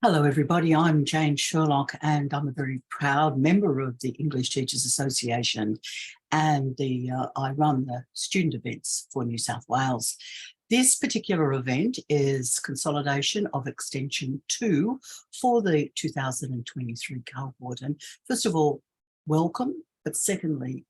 Hello everybody, I'm Jane Sherlock and I'm a very proud member of the English Teachers Association and I run the student events for New South Wales. This particular event is consolidation of Extension 2 for the 2023 cohort. And first of all, welcome, but secondly,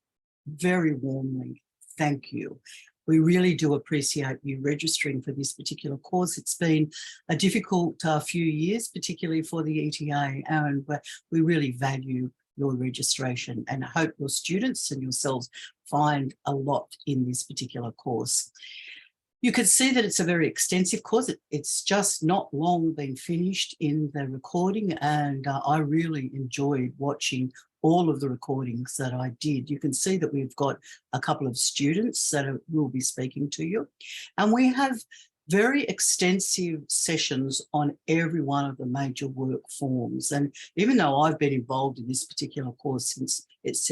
very warmly, thank you. We really do appreciate you registering for this particular course. It's been a difficult few years, particularly for the ETA, and we really value your registration and I hope your students and yourselves find a lot in this particular course. You can see that it's a very extensive course. It's just not long been finished in the recording, and I really enjoyed watching all of the recordings that I did. You can see that we've got a couple of students that will be speaking to you, and we have very extensive sessions on every one of the major work forms. And even though I've been involved in this particular course since its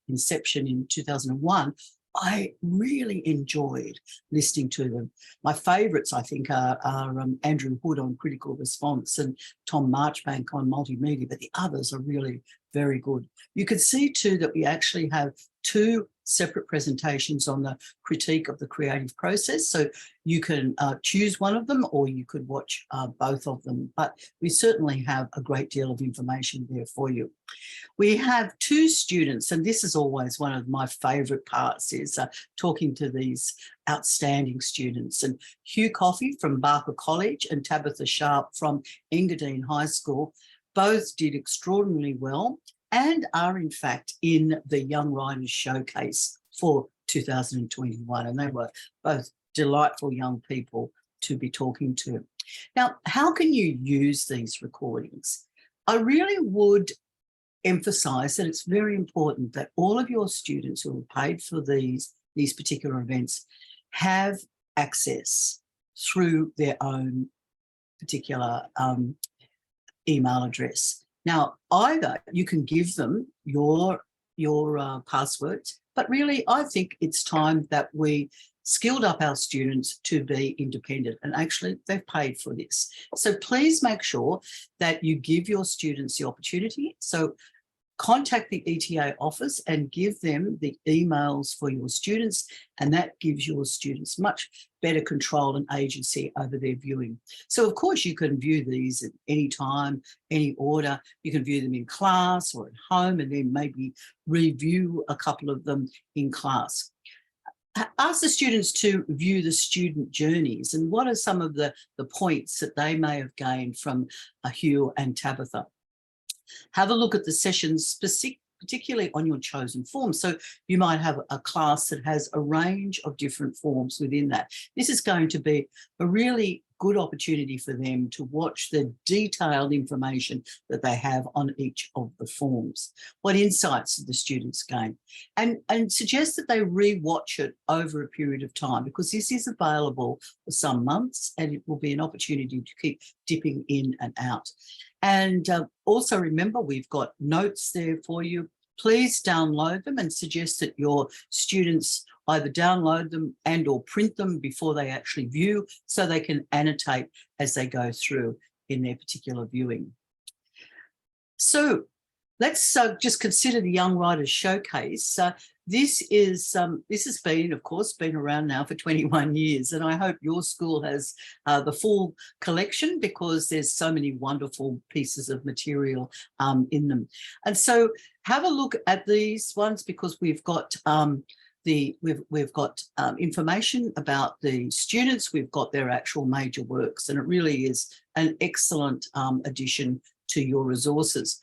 inception in 2001, I really enjoyed listening to them. My favourites, I think, are Andrew Hood on critical response and Tom Marchbank on multimedia, but the others are really very good. You can see too that we actually have two separate presentations on the critique of the creative process. So you can choose one of them or you could watch both of them, but we certainly have a great deal of information there for you. We have two students, and this is always one of my favourite parts, is talking to these outstanding students. And Hugh Coffey from Barker College and Tabitha Sharp from Engadine High School both did extraordinarily well and are in fact in the Young Writers Showcase for 2021. And they were both delightful young people to be talking to. Now, how can you use these recordings? I really would emphasize that it's very important that all of your students who are paid for these particular events have access through their own particular email address. Now, either you can give them your passwords, but really I think it's time that we skilled up our students to be independent, and actually they've paid for this. So please make sure that you give your students the opportunity. So contact the ETA office and give them the emails for your students, and that gives your students much better control and agency over their viewing. So of course you can view these at any time, any order. You can view them in class or at home and then maybe review a couple of them in class. Ask the students to view the student journeys and what are some of the points that they may have gained from Hugh and Tabitha. Have a look at the sessions particularly on your chosen form. So you might have a class that has a range of different forms within that. This is going to be a really good opportunity for them to watch the detailed information that they have on each of the forms. What insights did the students gain? And suggest that they re-watch it over a period of time, because this is available for some months and it will be an opportunity to keep dipping in and out. And also remember, we've got notes there for you. Please download them and suggest that your students either download them and or print them before they actually view, so they can annotate as they go through in their particular viewing. So let's just consider the Young Writers Showcase. This has been, of course, been around now for 21 years, and I hope your school has the full collection, because there's so many wonderful pieces of material in them. And so have a look at these ones, because we've got information about the students, we've got their actual major works, and it really is an excellent addition to your resources.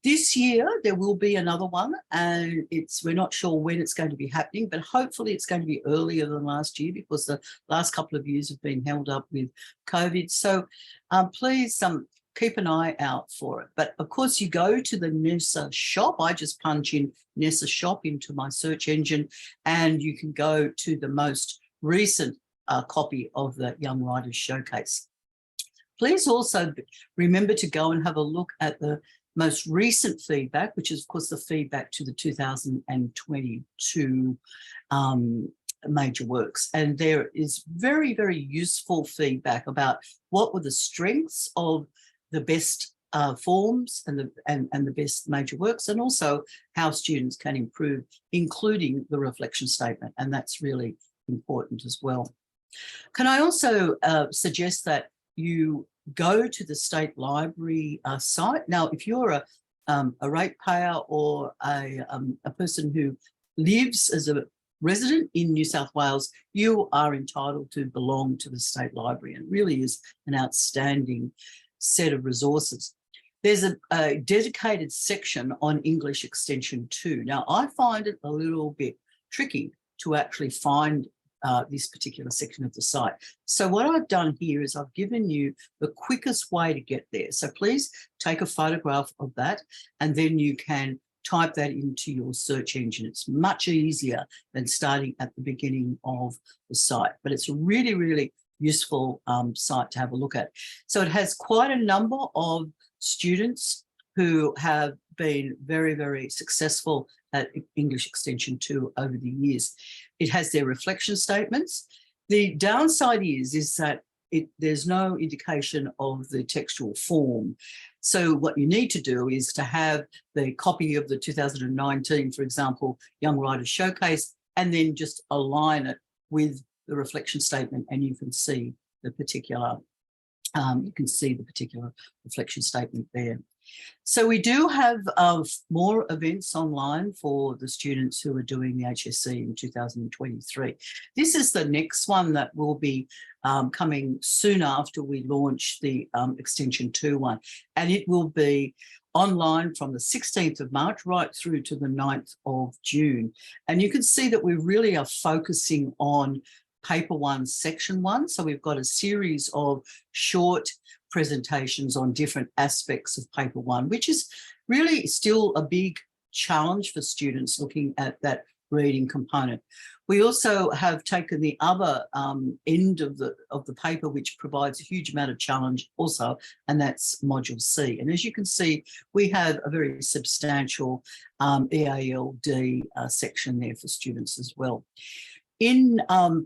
This year there will be another one, and we're not sure when it's going to be happening, but hopefully it's going to be earlier than last year, because the last couple of years have been held up with COVID. So please keep an eye out for it. But of course you go to the NESA shop. I just punch in NESA shop into my search engine and you can go to the most recent copy of the Young Writers Showcase. Please also remember to go and have a look at the most recent feedback, which is of course the feedback to the 2022 major works. And there is very, very useful feedback about what were the strengths of the best forms and the best major works, and also how students can improve, including the reflection statement. And that's really important as well. Can I also suggest that you go to the State Library site? Now, if you're a ratepayer or a person who lives as a resident in New South Wales, you are entitled to belong to the State Library, and it really is an outstanding set of resources. There's a dedicated section on English Extension 2. Now, I find it a little bit tricky to actually find this particular section of the site. So what I've done here is I've given you the quickest way to get there. So please take a photograph of that, and then you can type that into your search engine. It's much easier than starting at the beginning of the site, but it's a really, really useful site to have a look at. So it has quite a number of students who have been very, very successful at English Extension 2 over the years. It has their reflection statements. The downside is that there's no indication of the textual form. So what you need to do is to have the copy of the 2019, for example, Young Writers Showcase, and then just align it with the reflection statement, and you can see the particular reflection statement there. So we do have more events online for the students who are doing the HSC in 2023. This is the next one that will be coming soon after we launch the Extension 2 one, and it will be online from the 16th of March right through to the 9th of June. And you can see that we really are focusing on Paper 1, Section 1. So we've got a series of short presentations on different aspects of Paper 1, which is really still a big challenge for students looking at that reading component. We also have taken the other end of the paper, which provides a huge amount of challenge also, and that's Module C. And as you can see, we have a very substantial EALD section there for students as well. In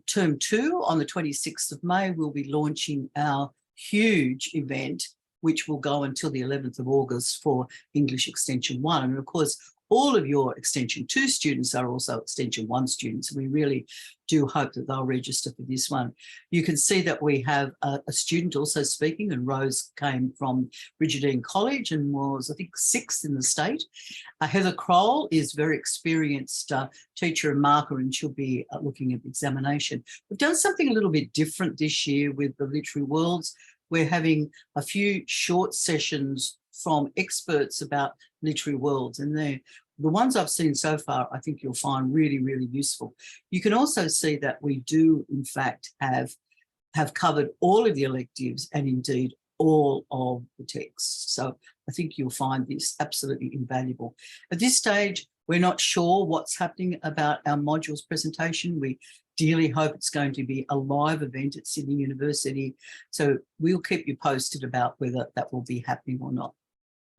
Term 2, on the 26th of May, we'll be launching our huge event, which will go until the 11th of August for English Extension 1. And of course, all of your Extension 2 students are also Extension 1 students. And we really do hope that they'll register for this one. You can see that we have a student also speaking, and Rose came from Bridgetine College and was, I think, 6th in the state. Heather Kroll is very experienced teacher and marker, and she'll be looking at the examination. We've done something a little bit different this year with the Literary Worlds. We're having a few short sessions from experts about literary worlds, and the ones I've seen so far, I think you'll find really, really useful. You can also see that we do, in fact, have covered all of the electives and indeed all of the texts. So I think you'll find this absolutely invaluable. At this stage, we're not sure what's happening about our modules presentation. We dearly hope it's going to be a live event at Sydney University. So we'll keep you posted about whether that will be happening or not.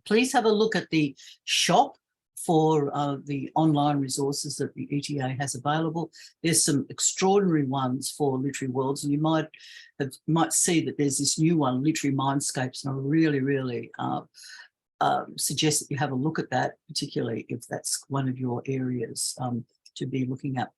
Please have a look at the shop for the online resources that the ETA has available. There's some extraordinary ones for Literary Worlds, and you might see that there's this new one, Literary Mindscapes, and I really, really suggest that you have a look at that, particularly if that's one of your areas to be looking at.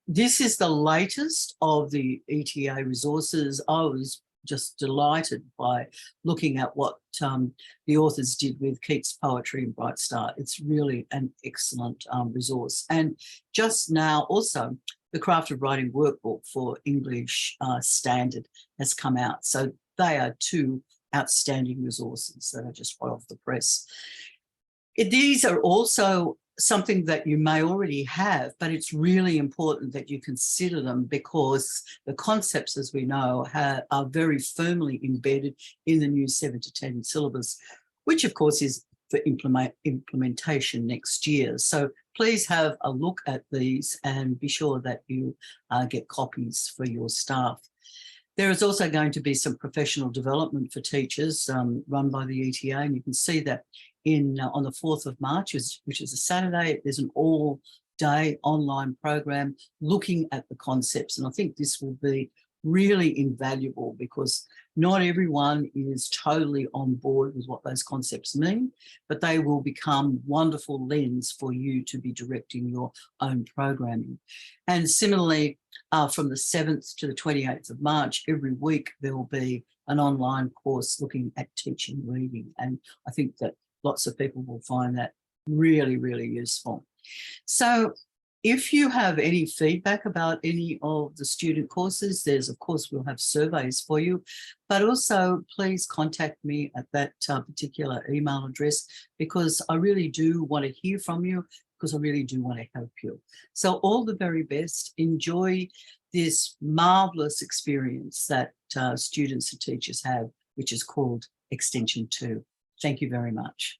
This is the latest of the ETA resources. I was just delighted by looking at what the authors did with Keats' poetry and Bright Star. It's really an excellent resource. And just now also, the Craft of Writing workbook for English Standard has come out. So they are two outstanding resources that are just hot off the press. These are also something that you may already have, but it's really important that you consider them, because the concepts, as we know, are very firmly embedded in the new 7 to 10 syllabus, which of course is for implementation next year. So please have a look at these and be sure that you get copies for your staff. There is also going to be some professional development for teachers run by the ETA, and you can see that on the 4th of March, which is a Saturday, there's an all day online program looking at the concepts. And I think this will be really invaluable because not everyone is totally on board with what those concepts mean, but they will become wonderful lens for you to be directing your own programming. And similarly, from the 7th to the 28th of March, every week there will be an online course looking at teaching reading. And I think that lots of people will find that really, really useful. So if you have any feedback about any of the student courses, there's, of course, we'll have surveys for you, but also please contact me at that particular email address, because I really do want to hear from you, because I really do want to help you. So all the very best. Enjoy this marvelous experience that students and teachers have, which is called Extension 2. Thank you very much.